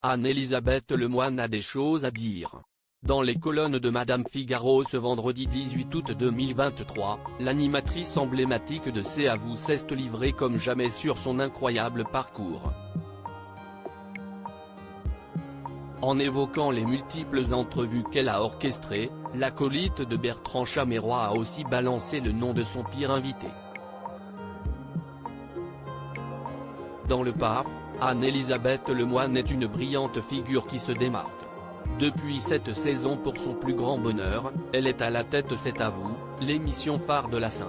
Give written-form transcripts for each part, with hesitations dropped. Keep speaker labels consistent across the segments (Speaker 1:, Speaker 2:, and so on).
Speaker 1: Anne-Elisabeth Lemoine a des choses à dire. Dans les colonnes de Madame Figaro ce vendredi 18 août 2023, l'animatrice emblématique de C'est à vous s'est livrée comme jamais sur son incroyable parcours. En évoquant les multiples entrevues qu'elle a orchestrées, l'acolyte de Bertrand Chameroy a aussi balancé le nom de son pire invité. Dans le PAF, Anne-Elisabeth Lemoine est une brillante figure qui se démarque. Depuis cette saison, pour son plus grand bonheur, elle est à la tête C'est à vous, l'émission phare de la 5.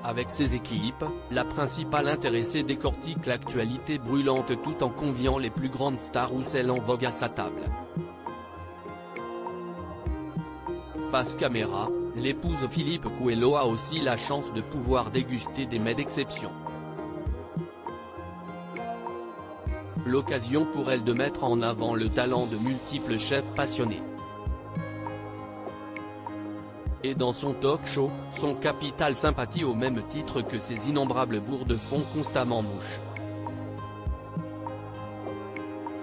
Speaker 1: Avec ses équipes, la principale intéressée décortique l'actualité brûlante tout en conviant les plus grandes stars ou celles en vogue à sa table. Face caméra, l'épouse Philippe Coelho a aussi la chance de pouvoir déguster des mets d'exception. L'occasion pour elle de mettre en avant le talent de multiples chefs passionnés. Et dans son talk-show, son capital sympathie au même titre que ses innombrables bourdes font constamment mouche.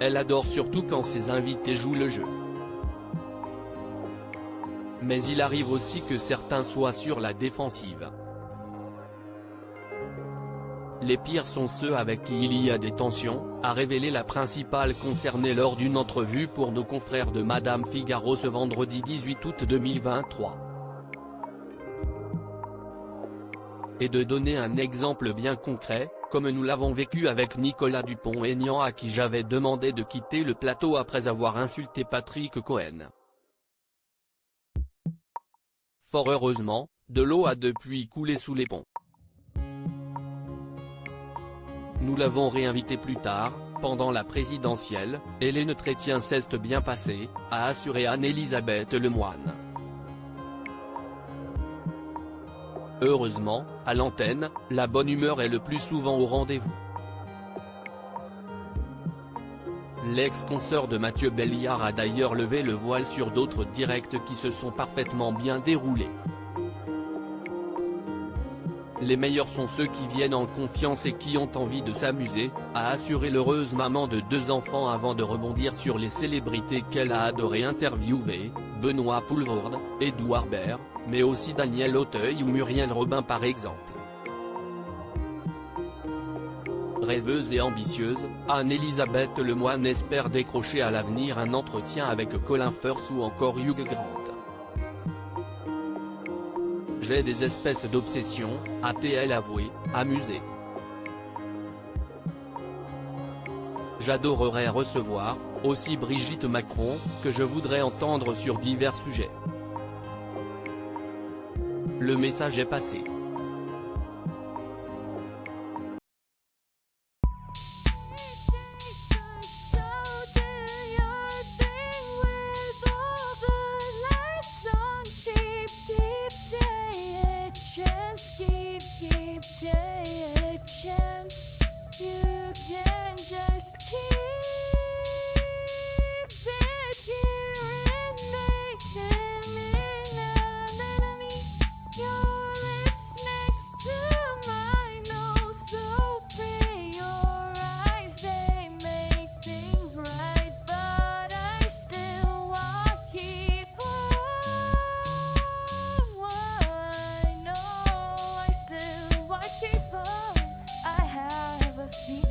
Speaker 1: Elle adore surtout quand ses invités jouent le jeu. Mais il arrive aussi que certains soient sur la défensive. Les pires sont ceux avec qui il y a des tensions, a révélé la principale concernée lors d'une entrevue pour nos confrères de Madame Figaro ce vendredi 18 août 2023. Et de donner un exemple bien concret, comme nous l'avons vécu avec Nicolas Dupont-Aignan à qui j'avais demandé de quitter le plateau après avoir insulté Patrick Cohen. Fort heureusement, de l'eau a depuis coulé sous les ponts. Nous l'avons réinvité plus tard, pendant la présidentielle, et les entretiens s'est bien passé, a assuré Anne-Elisabeth Lemoine. Heureusement, à l'antenne, la bonne humeur est le plus souvent au rendez-vous. L'ex-consoeur de Mathieu Belliard a d'ailleurs levé le voile sur d'autres directs qui se sont parfaitement bien déroulés. Les meilleurs sont ceux qui viennent en confiance et qui ont envie de s'amuser, a assuré l'heureuse maman de 2 enfants avant de rebondir sur les célébrités qu'elle a adoré interviewer, Benoît Poelvoorde, Édouard Baird, mais aussi Daniel Auteuil ou Muriel Robin par exemple. Rêveuse et ambitieuse, Anne-Elisabeth Lemoine espère décrocher à l'avenir un entretien avec Colin Firth ou encore Hugh Grant. J'ai des espèces d'obsessions, a-t-elle avoué, amusée. J'adorerais recevoir, aussi Brigitte Macron, que je voudrais entendre sur divers sujets. Le message est passé.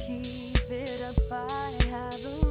Speaker 2: Keep it up, I have a